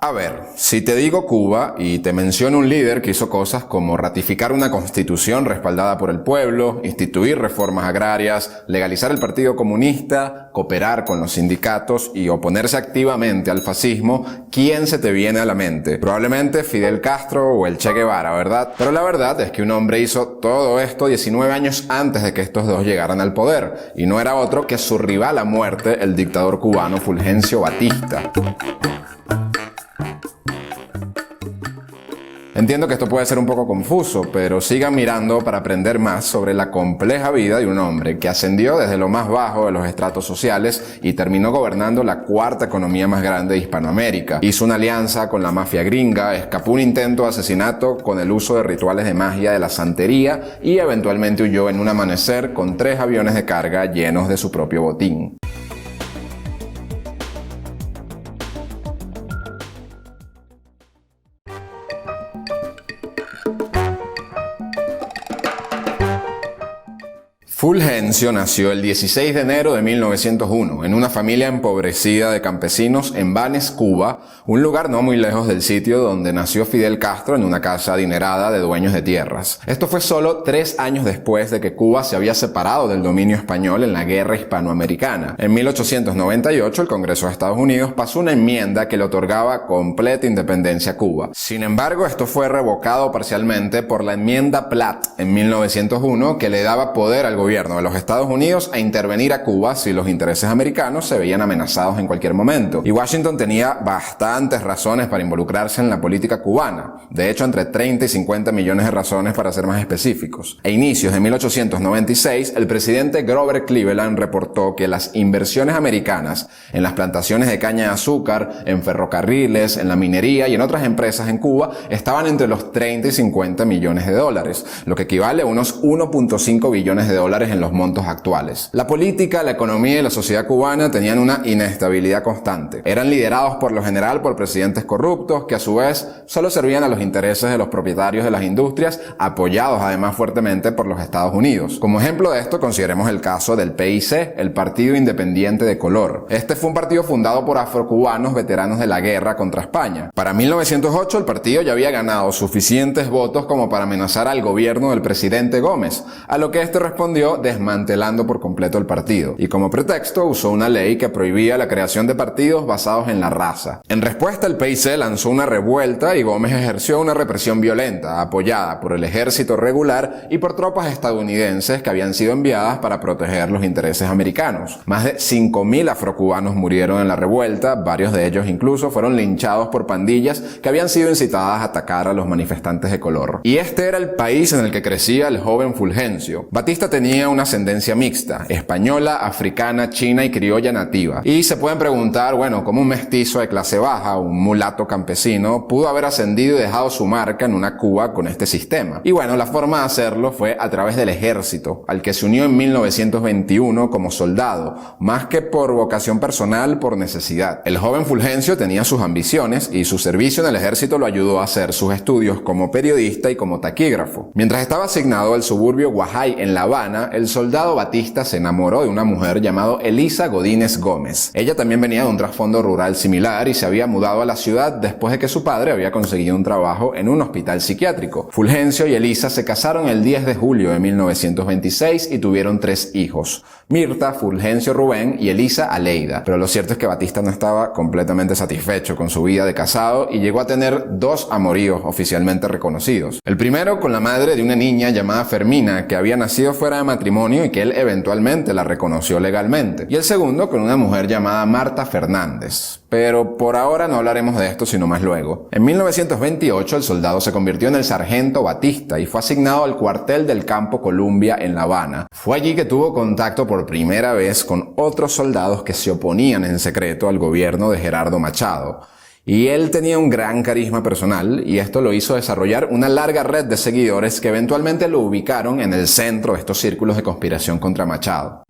A ver, si te digo Cuba y te menciono un líder que hizo cosas como ratificar una constitución respaldada por el pueblo, instituir reformas agrarias, legalizar el Partido Comunista, cooperar con los sindicatos y oponerse activamente al fascismo, ¿quién se te viene a la mente? Probablemente Fidel Castro o el Che Guevara, ¿verdad? Pero la verdad es que un hombre hizo todo esto 19 años antes de que estos dos llegaran al poder, y no era otro que su rival a muerte, el dictador cubano Fulgencio Batista. Entiendo que esto puede ser un poco confuso, pero sigan mirando para aprender más sobre la compleja vida de un hombre que ascendió desde lo más bajo de los estratos sociales y terminó gobernando la cuarta economía más grande de Hispanoamérica. Hizo una alianza con la mafia gringa, escapó un intento de asesinato con el uso de rituales de magia de la santería y eventualmente huyó en un amanecer con 3 aviones de carga llenos de su propio botín. Fulgencio nació el 16 de enero de 1901 en una familia empobrecida de campesinos en Banes, Cuba, un lugar no muy lejos del sitio donde nació Fidel Castro en una casa adinerada de dueños de tierras. Esto fue solo 3 años después de que Cuba se había separado del dominio español en la Guerra Hispanoamericana. En 1898 el Congreso de Estados Unidos pasó una enmienda que le otorgaba completa independencia a Cuba. Sin embargo, esto fue revocado parcialmente por la enmienda Platt en 1901 que le daba poder al gobierno de los Estados Unidos a intervenir a Cuba si los intereses americanos se veían amenazados en cualquier momento. Y Washington tenía bastantes razones para involucrarse en la política cubana. De hecho, entre 30 y 50 millones de razones para ser más específicos. A inicios de 1896, el presidente Grover Cleveland reportó que las inversiones americanas en las plantaciones de caña de azúcar, en ferrocarriles, en la minería y en otras empresas en Cuba estaban entre los 30 y 50 millones de dólares, lo que equivale a unos 1.5 billones de dólares en los montos actuales. La política, la economía y la sociedad cubana tenían una inestabilidad constante. Eran liderados por lo general por presidentes corruptos que a su vez solo servían a los intereses de los propietarios de las industrias, apoyados además fuertemente por los Estados Unidos. Como ejemplo de esto consideremos el caso del PIC, el Partido Independiente de Color. Este fue un partido fundado por afrocubanos veteranos de la guerra contra España. Para 1908 el partido ya había ganado suficientes votos como para amenazar al gobierno del presidente Gómez, a lo que este respondió desmantelando por completo el partido, y como pretexto usó una ley que prohibía la creación de partidos basados en la raza. En respuesta, el PIC lanzó una revuelta y Gómez ejerció una represión violenta, apoyada por el ejército regular y por tropas estadounidenses que habían sido enviadas para proteger los intereses americanos. Más de 5.000 afrocubanos murieron en la revuelta, varios de ellos incluso fueron linchados por pandillas que habían sido incitadas a atacar a los manifestantes de color. Y este era el país en el que crecía el joven Fulgencio. Batista tenía una ascendencia mixta, española, africana, china y criolla nativa. Y se pueden preguntar, bueno, ¿cómo un mestizo de clase baja, un mulato campesino, pudo haber ascendido y dejado su marca en una Cuba con este sistema? Y bueno, la forma de hacerlo fue a través del ejército, al que se unió en 1921 como soldado, más que por vocación personal, por necesidad. El joven Fulgencio tenía sus ambiciones y su servicio en el ejército lo ayudó a hacer sus estudios como periodista y como taquígrafo. Mientras estaba asignado al suburbio Guajay en La Habana, el soldado Batista se enamoró de una mujer llamada Elisa Godínez Gómez. Ella también venía de un trasfondo rural similar y se había mudado a la ciudad después de que su padre había conseguido un trabajo en un hospital psiquiátrico. Fulgencio y Elisa se casaron el 10 de julio de 1926 y tuvieron 3 hijos: Mirta, Fulgencio Rubén y Elisa Aleida. Pero lo cierto es que Batista no estaba completamente satisfecho con su vida de casado y llegó a tener 2 amoríos oficialmente reconocidos. El primero con la madre de una niña llamada Fermina, que había nacido fuera de matrimonio y que él eventualmente la reconoció legalmente. Y el segundo con una mujer llamada Marta Fernández. Pero por ahora no hablaremos de esto sino más luego. En 1928 el soldado se convirtió en el sargento Batista y fue asignado al cuartel del Campo Columbia en La Habana. Fue allí que tuvo contacto por primera vez con otros soldados que se oponían en secreto al gobierno de Gerardo Machado. Y él tenía un gran carisma personal y esto lo hizo desarrollar una larga red de seguidores que eventualmente lo ubicaron en el centro de estos círculos de conspiración contra Machado.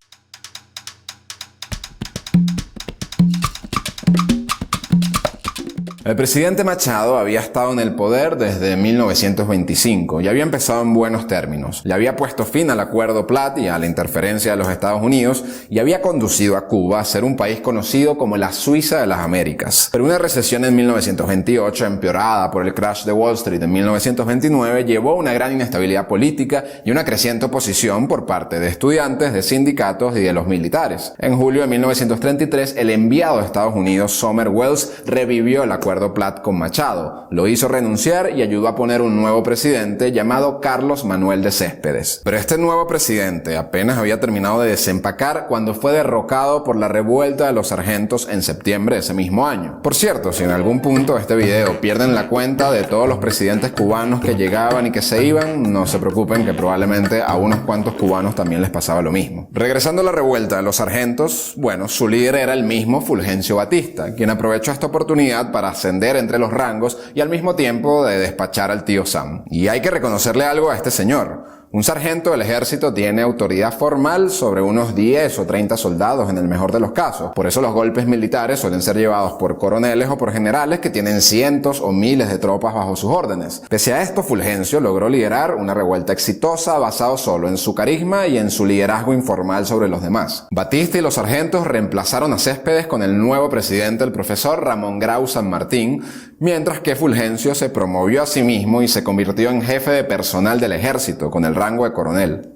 El presidente Machado había estado en el poder desde 1925 y había empezado en buenos términos. Le había puesto fin al Acuerdo Platt y a la interferencia de los Estados Unidos y había conducido a Cuba a ser un país conocido como la Suiza de las Américas. Pero una recesión en 1928, empeorada por el crash de Wall Street en 1929, llevó a una gran inestabilidad política y una creciente oposición por parte de estudiantes, de sindicatos y de los militares. En julio de 1933, el enviado de Estados Unidos, Sumner Welles, revivió el Acuerdo Platt con Machado, lo hizo renunciar y ayudó a poner un nuevo presidente llamado Carlos Manuel de Céspedes. Pero este nuevo presidente apenas había terminado de desempacar cuando fue derrocado por la revuelta de los sargentos en septiembre de ese mismo año. Por cierto, si en algún punto de este video pierden la cuenta de todos los presidentes cubanos que llegaban y que se iban, no se preocupen que probablemente a unos cuantos cubanos también les pasaba lo mismo. Regresando a la revuelta de los sargentos, bueno, su líder era el mismo Fulgencio Batista, quien aprovechó esta oportunidad para ascender entre los rangos y al mismo tiempo de despachar al tío Sam. Y hay que reconocerle algo a este señor. Un sargento del ejército tiene autoridad formal sobre unos 10 o 30 soldados en el mejor de los casos. Por eso los golpes militares suelen ser llevados por coroneles o por generales que tienen cientos o miles de tropas bajo sus órdenes. Pese a esto, Fulgencio logró liderar una revuelta exitosa basado solo en su carisma y en su liderazgo informal sobre los demás. Batista y los sargentos reemplazaron a Céspedes con el nuevo presidente, el profesor Ramón Grau San Martín, mientras que Fulgencio se promovió a sí mismo y se convirtió en jefe de personal del ejército con el rango de coronel.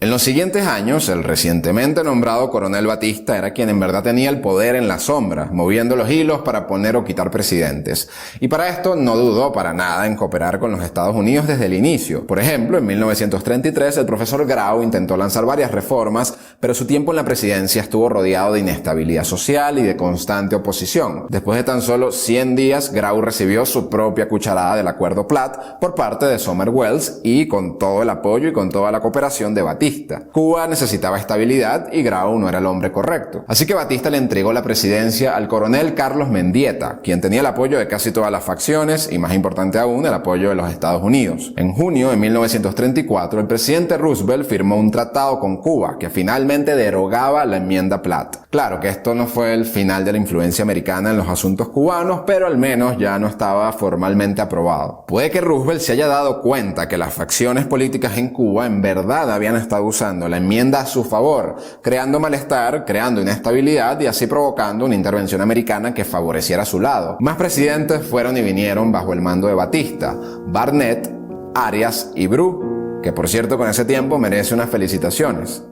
En los siguientes años, el recientemente nombrado coronel Batista era quien en verdad tenía el poder en la sombra, moviendo los hilos para poner o quitar presidentes. Y para esto no dudó para nada en cooperar con los Estados Unidos desde el inicio. Por ejemplo, en 1933 el profesor Grau intentó lanzar varias reformas, pero su tiempo en la presidencia estuvo rodeado de inestabilidad social y de constante oposición. Después de tan solo 100 días, Grau recibió su propia cucharada del Acuerdo Platt por parte de Sumner Welles y con todo el apoyo y con toda la cooperación de Batista. Cuba necesitaba estabilidad y Grau no era el hombre correcto. Así que Batista le entregó la presidencia al coronel Carlos Mendieta, quien tenía el apoyo de casi todas las facciones y, más importante aún, el apoyo de los Estados Unidos. En junio de 1934, el presidente Roosevelt firmó un tratado con Cuba que finalmente derogaba la enmienda Platt. Claro que esto no fue el final de la influencia americana en los asuntos cubanos, pero al menos ya no estaba formalmente aprobado. Puede que Roosevelt se haya dado cuenta que las facciones políticas en Cuba en verdad habían estado usando la enmienda a su favor, creando malestar, creando inestabilidad y así provocando una intervención americana que favoreciera a su lado. Más presidentes fueron y vinieron bajo el mando de Batista: Barnett, Arias y Bru, que por cierto con ese tiempo merece unas felicitaciones.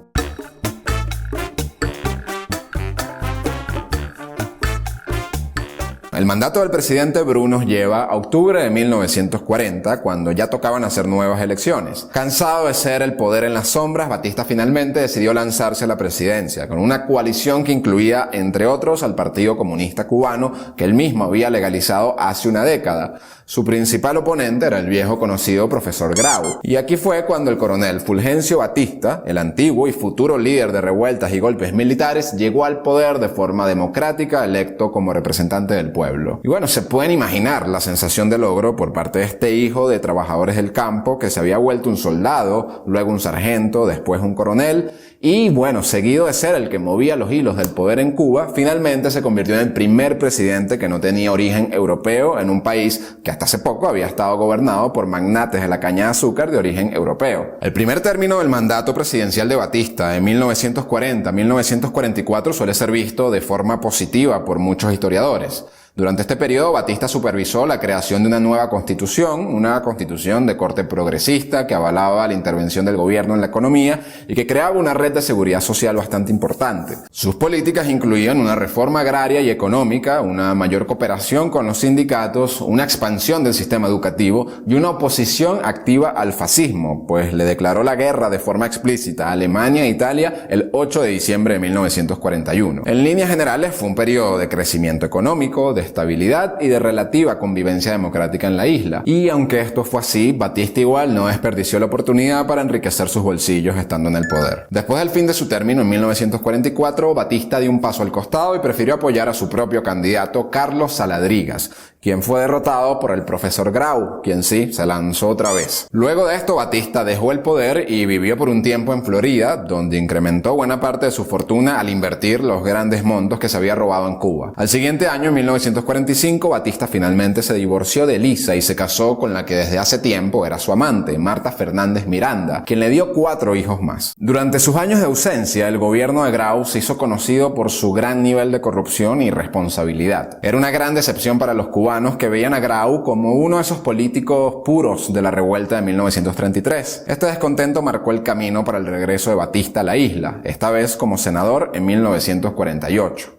El mandato del presidente Bru nos lleva a octubre de 1940, cuando ya tocaban hacer nuevas elecciones. Cansado de ser el poder en las sombras, Batista finalmente decidió lanzarse a la presidencia, con una coalición que incluía, entre otros, al Partido Comunista Cubano, que él mismo había legalizado hace una década. Su principal oponente era el viejo conocido profesor Grau. Y aquí fue cuando el coronel Fulgencio Batista, el antiguo y futuro líder de revueltas y golpes militares, llegó al poder de forma democrática, electo como representante del pueblo. Y bueno, se pueden imaginar la sensación de logro por parte de este hijo de trabajadores del campo que se había vuelto un soldado, luego un sargento, después un coronel, y bueno, seguido de ser el que movía los hilos del poder en Cuba, finalmente se convirtió en el primer presidente que no tenía origen europeo en un país que hasta hace poco había estado gobernado por magnates de la caña de azúcar de origen europeo. El primer término del mandato presidencial de Batista, de 1940 a 1944, suele ser visto de forma positiva por muchos historiadores. Durante este periodo, Batista supervisó la creación de una nueva una constitución de corte progresista que avalaba la intervención del gobierno en la economía y que creaba una red de seguridad social bastante importante. Sus políticas incluían una reforma agraria y económica, una mayor cooperación con los sindicatos, una expansión del sistema educativo y una oposición activa al fascismo, pues le declaró la guerra de forma explícita a Alemania e Italia el 8 de diciembre de 1941. En líneas generales, fue un periodo de crecimiento económico, de estabilidad y de relativa convivencia democrática en la isla. Y aunque esto fue así, Batista igual no desperdició la oportunidad para enriquecer sus bolsillos estando en el poder. Después del fin de su término en 1944, Batista dio un paso al costado y prefirió apoyar a su propio candidato Carlos Saladrigas, quien fue derrotado por el profesor Grau, quien sí se lanzó otra vez. Luego de esto, Batista dejó el poder y vivió por un tiempo en Florida, donde incrementó buena parte de su fortuna al invertir los grandes montos que se había robado en Cuba. Al siguiente año, en 1945, Batista finalmente se divorció de Lisa y se casó con la que desde hace tiempo era su amante, Marta Fernández Miranda, quien le dio 4 hijos más. Durante sus años de ausencia, el gobierno de Grau se hizo conocido por su gran nivel de corrupción y irresponsabilidad. Era una gran decepción para los cubanos que veían a Grau como uno de esos políticos puros de la revuelta de 1933. Este descontento marcó el camino para el regreso de Batista a la isla, esta vez como senador en 1948.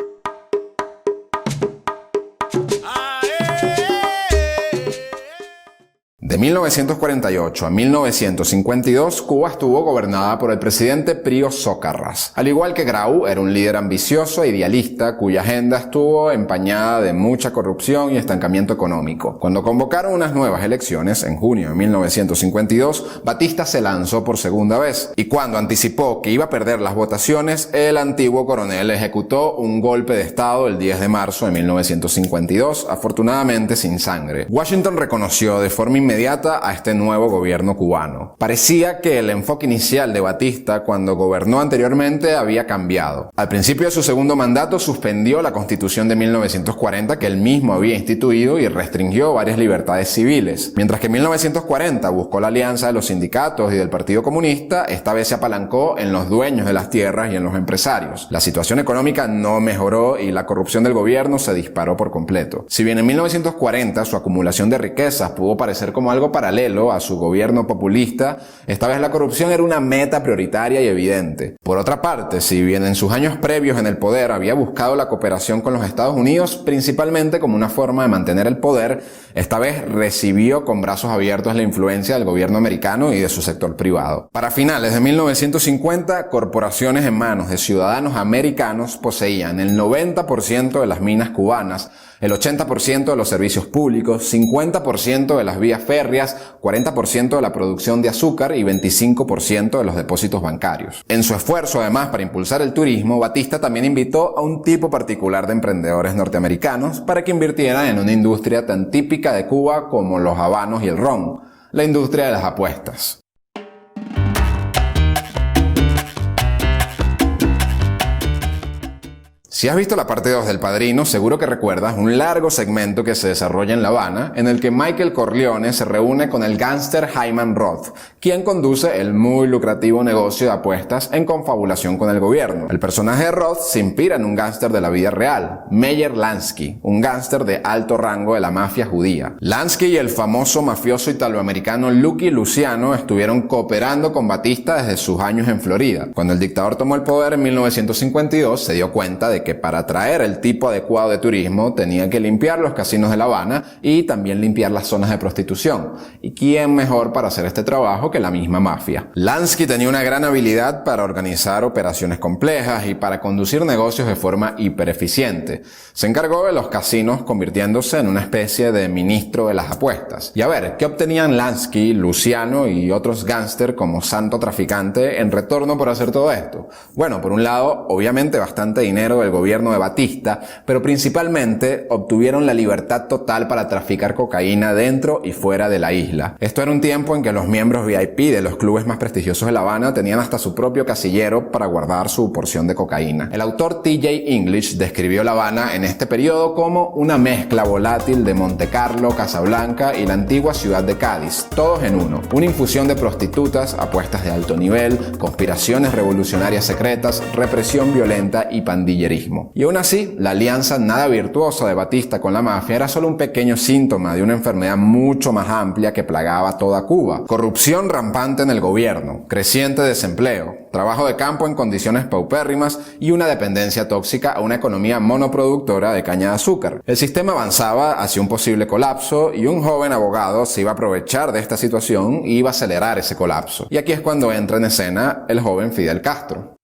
De 1948 a 1952, Cuba estuvo gobernada por el presidente Pío Socarrás. Al igual que Grau, era un líder ambicioso e idealista cuya agenda estuvo empañada de mucha corrupción y estancamiento económico. Cuando convocaron unas nuevas elecciones, en junio de 1952, Batista se lanzó por segunda vez, y cuando anticipó que iba a perder las votaciones, el antiguo coronel ejecutó un golpe de estado el 10 de marzo de 1952, afortunadamente sin sangre. Washington reconoció de forma inmediata a este nuevo gobierno cubano. Parecía que el enfoque inicial de Batista cuando gobernó anteriormente había cambiado. Al principio de su segundo mandato suspendió la Constitución de 1940 que él mismo había instituido y restringió varias libertades civiles. Mientras que en 1940 buscó la alianza de los sindicatos y del Partido Comunista, esta vez se apalancó en los dueños de las tierras y en los empresarios. La situación económica no mejoró y la corrupción del gobierno se disparó por completo. Si bien en 1940 su acumulación de riquezas pudo parecer como algo paralelo a su gobierno populista, esta vez la corrupción era una meta prioritaria y evidente. Por otra parte, si bien en sus años previos en el poder había buscado la cooperación con los Estados Unidos principalmente como una forma de mantener el poder, esta vez recibió con brazos abiertos la influencia del gobierno americano y de su sector privado. Para finales de 1950, corporaciones en manos de ciudadanos americanos poseían el 90% de las minas cubanas, el 80% de los servicios públicos, 50% de las vías férreas, 40% de la producción de azúcar y 25% de los depósitos bancarios. En su esfuerzo, además, para impulsar el turismo, Batista también invitó a un tipo particular de emprendedores norteamericanos para que invirtieran en una industria tan típica de Cuba como los habanos y el ron, la industria de las apuestas. Si has visto la parte 2 del Padrino, seguro que recuerdas un largo segmento que se desarrolla en La Habana, en el que Michael Corleone se reúne con el gángster Hyman Roth, quien conduce el muy lucrativo negocio de apuestas en confabulación con el gobierno. El personaje de Roth se inspira en un gángster de la vida real, Meyer Lansky, un gángster de alto rango de la mafia judía. Lansky y el famoso mafioso italoamericano Lucky Luciano estuvieron cooperando con Batista desde sus años en Florida. Cuando el dictador tomó el poder en 1952, se dio cuenta de que para atraer el tipo adecuado de turismo tenía que limpiar los casinos de La Habana y también limpiar las zonas de prostitución. ¿Y quién mejor para hacer este trabajo que la misma mafia? Lansky tenía una gran habilidad para organizar operaciones complejas y para conducir negocios de forma hipereficiente. Se encargó de los casinos convirtiéndose en una especie de ministro de las apuestas. Y a ver, ¿qué obtenían Lansky, Luciano y otros gángster como santo traficante en retorno por hacer todo esto? Bueno, por un lado, obviamente bastante dinero del gobierno de Batista, pero principalmente obtuvieron la libertad total para traficar cocaína dentro y fuera de la isla. Esto era un tiempo en que los miembros VIP de los clubes más prestigiosos de La Habana tenían hasta su propio casillero para guardar su porción de cocaína. El autor T.J. English describió La Habana en este periodo como una mezcla volátil de Monte Carlo, Casablanca y la antigua ciudad de Cádiz, todos en uno. Una infusión de prostitutas, apuestas de alto nivel, conspiraciones revolucionarias secretas, represión violenta y pandillerismo. Y aún así, la alianza nada virtuosa de Batista con la mafia era solo un pequeño síntoma de una enfermedad mucho más amplia que plagaba toda Cuba. Corrupción rampante en el gobierno, creciente desempleo, trabajo de campo en condiciones paupérrimas y una dependencia tóxica a una economía monoproductora de caña de azúcar. El sistema avanzaba hacia un posible colapso y un joven abogado se iba a aprovechar de esta situación y iba a acelerar ese colapso. Y aquí es cuando entra en escena el joven Fidel Castro.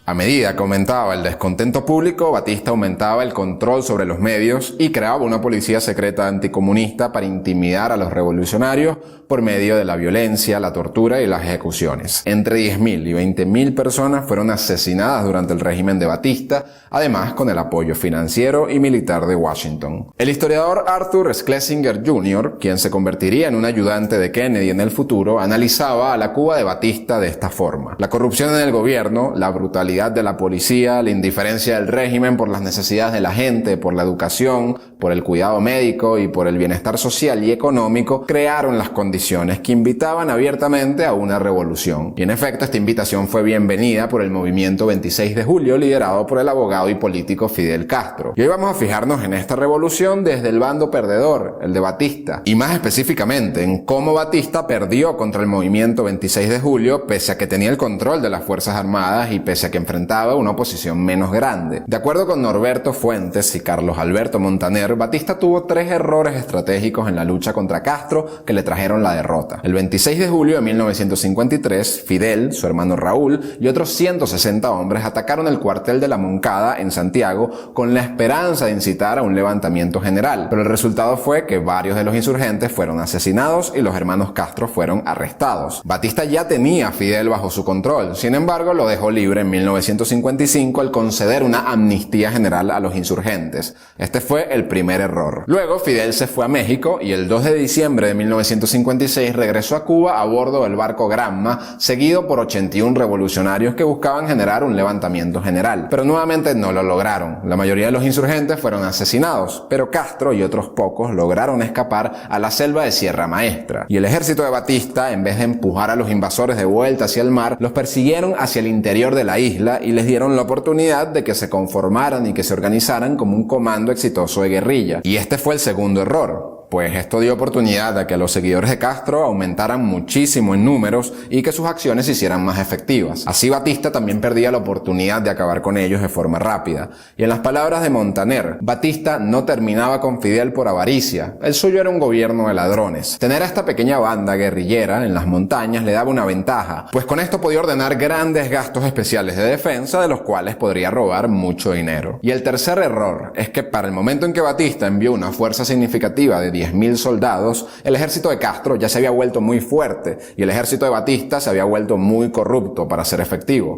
A medida que aumentaba el descontento público, Batista aumentaba el control sobre los medios y creaba una policía secreta anticomunista para intimidar a los revolucionarios por medio de la violencia, la tortura y las ejecuciones. Entre 10.000 y 20.000 personas fueron asesinadas durante el régimen de Batista, además con el apoyo financiero y militar de Washington. El historiador Arthur Schlesinger Jr., quien se convertiría en un ayudante de Kennedy en el futuro, analizaba a la Cuba de Batista de esta forma: la corrupción en el gobierno, la brutalidad de la policía, la indiferencia del régimen por las necesidades de la gente, por la educación, por el cuidado médico y por el bienestar social y económico, crearon las condiciones que invitaban abiertamente a una revolución. Y en efecto, esta invitación fue bienvenida por el movimiento 26 de julio, liderado por el abogado y político Fidel Castro. Y hoy vamos a fijarnos en esta revolución desde el bando perdedor, el de Batista, y más específicamente en cómo Batista perdió contra el movimiento 26 de julio, pese a que tenía el control de las Fuerzas Armadas y pese a que enfrentaba una oposición menos grande. De acuerdo con Norberto Fuentes y Carlos Alberto Montaner, Batista tuvo 3 errores estratégicos en la lucha contra Castro que le trajeron la derrota. El 26 de julio de 1953, Fidel, su hermano Raúl y otros 160 hombres atacaron el cuartel de la Moncada en Santiago con la esperanza de incitar a un levantamiento general, pero el resultado fue que varios de los insurgentes fueron asesinados y los hermanos Castro fueron arrestados. Batista ya tenía a Fidel bajo su control, sin embargo lo dejó libre en 1955 al conceder una amnistía general a los insurgentes. Este fue el primer error. Luego Fidel se fue a México y el 2 de diciembre de 1956 regresó a Cuba a bordo del barco Granma, seguido por 81 revolucionarios que buscaban generar un levantamiento general. Pero nuevamente no lo lograron. La mayoría de los insurgentes fueron asesinados, pero Castro y otros pocos lograron escapar a la selva de Sierra Maestra. Y el ejército de Batista, en vez de empujar a los invasores de vuelta hacia el mar, los persiguieron hacia el interior de la isla y les dieron la oportunidad de que se conformaran y que se organizaran como un comando exitoso de guerrilla. Y este fue el segundo error, pues esto dio oportunidad a que los seguidores de Castro aumentaran muchísimo en números y que sus acciones se hicieran más efectivas. Así Batista también perdía la oportunidad de acabar con ellos de forma rápida. Y en las palabras de Montaner, Batista no terminaba con Fidel por avaricia, el suyo era un gobierno de ladrones. Tener a esta pequeña banda guerrillera en las montañas le daba una ventaja, pues con esto podía ordenar grandes gastos especiales de defensa de los cuales podría robar mucho dinero. Y el tercer error es que para el momento en que Batista envió una fuerza significativa de 10.000 soldados, el ejército de Castro ya se había vuelto muy fuerte y el ejército de Batista se había vuelto muy corrupto para ser efectivo.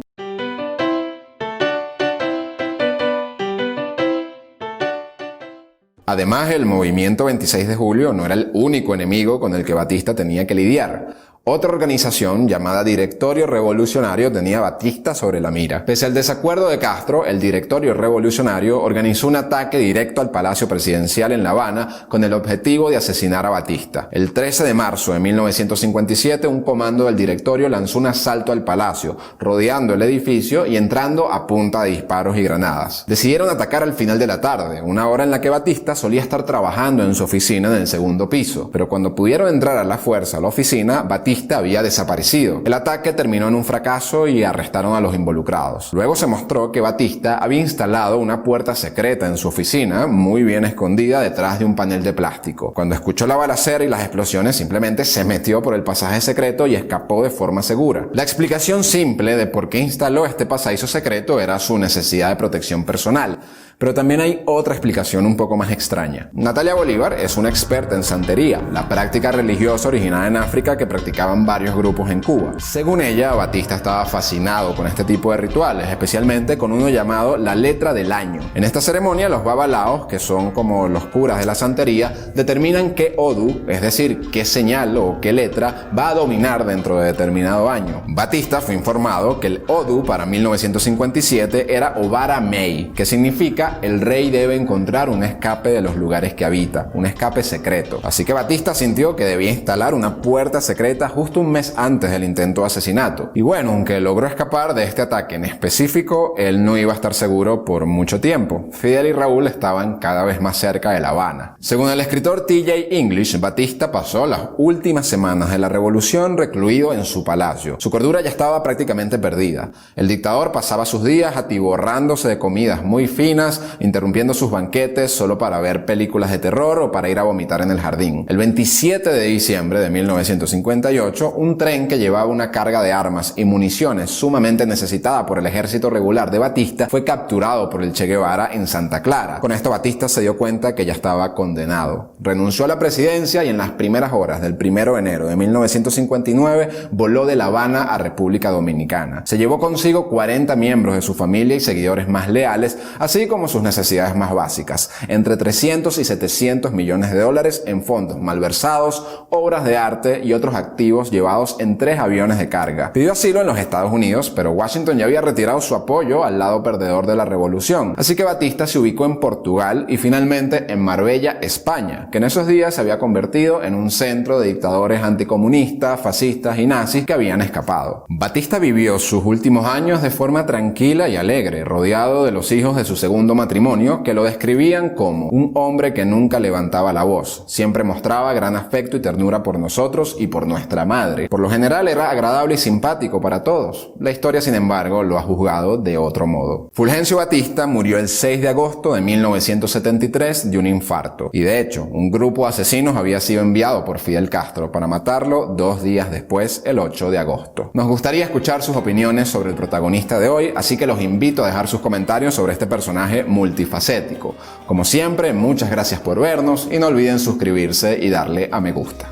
Además, el movimiento 26 de julio no era el único enemigo con el que Batista tenía que lidiar. Otra organización llamada Directorio Revolucionario tenía a Batista sobre la mira. Pese al desacuerdo de Castro, el Directorio Revolucionario organizó un ataque directo al Palacio Presidencial en La Habana con el objetivo de asesinar a Batista. El 13 de marzo de 1957, un comando del Directorio lanzó un asalto al palacio, rodeando el edificio y entrando a punta de disparos y granadas. Decidieron atacar al final de la tarde, una hora en la que Batista solía estar trabajando en su oficina en el segundo piso. Pero cuando pudieron entrar a la fuerza a la oficina, Batista había desaparecido. El ataque terminó en un fracaso y arrestaron a los involucrados. Luego se mostró que Batista había instalado una puerta secreta en su oficina, muy bien escondida detrás de un panel de plástico. Cuando escuchó la balacera y las explosiones, simplemente se metió por el pasaje secreto y escapó de forma segura. La explicación simple de por qué instaló este pasadizo secreto era su necesidad de protección personal. Pero también hay otra explicación un poco más extraña. Natalia Bolívar es una experta en santería, la práctica religiosa originada en África que practicaban varios grupos en Cuba. Según ella, Batista estaba fascinado con este tipo de rituales, especialmente con uno llamado la letra del año. En esta ceremonia, los babalaos, que son como los curas de la santería, determinan qué odu, es decir, qué señal o qué letra va a dominar dentro de determinado año. Batista fue informado que el odu para 1957 era Obara May, que significa el rey debe encontrar un escape de los lugares que habita, un escape secreto. Así que Batista sintió que debía instalar una puerta secreta justo un mes antes del intento de asesinato. Y bueno, aunque logró escapar de este ataque en específico, él no iba a estar seguro por mucho tiempo. Fidel y Raúl estaban cada vez más cerca de La Habana. Según el escritor T.J. English, Batista pasó las últimas semanas de la revolución recluido en su palacio. Su cordura ya estaba prácticamente perdida. El dictador pasaba sus días atiborrándose de comidas muy finas semanas, interrumpiendo sus banquetes solo para ver películas de terror o para ir a vomitar en el jardín. El 27 de diciembre de 1958, un tren que llevaba una carga de armas y municiones sumamente necesitada por el ejército regular de Batista fue capturado por el Che Guevara en Santa Clara. Con esto Batista se dio cuenta que ya estaba condenado. Renunció a la presidencia y en las primeras horas del 1 de enero de 1959 voló de La Habana a República Dominicana. Se llevó consigo 40 miembros de su familia y seguidores más leales, así como sus necesidades más básicas, entre 300 y 700 millones de dólares en fondos malversados, obras de arte y otros activos llevados en 3 aviones de carga. Pidió asilo en los Estados Unidos, pero Washington ya había retirado su apoyo al lado perdedor de la revolución, así que Batista se ubicó en Portugal y finalmente en Marbella, España, que en esos días se había convertido en un centro de dictadores anticomunistas, fascistas y nazis que habían escapado. Batista vivió sus últimos años de forma tranquila y alegre, rodeado de los hijos de su segundo matrimonio, que lo describían como un hombre que nunca levantaba la voz, siempre mostraba gran afecto y ternura por nosotros y por nuestra madre. Por lo general era agradable y simpático para todos. La historia, sin embargo, lo ha juzgado de otro modo. Fulgencio Batista murió el 6 de agosto de 1973 de un infarto, y de hecho, un grupo de asesinos había sido enviado por Fidel Castro para matarlo 2 días después, el 8 de agosto. Nos gustaría escuchar sus opiniones sobre el protagonista de hoy, así que los invito a dejar sus comentarios sobre este personaje multifacético. Como siempre, muchas gracias por vernos y no olviden suscribirse y darle a me gusta.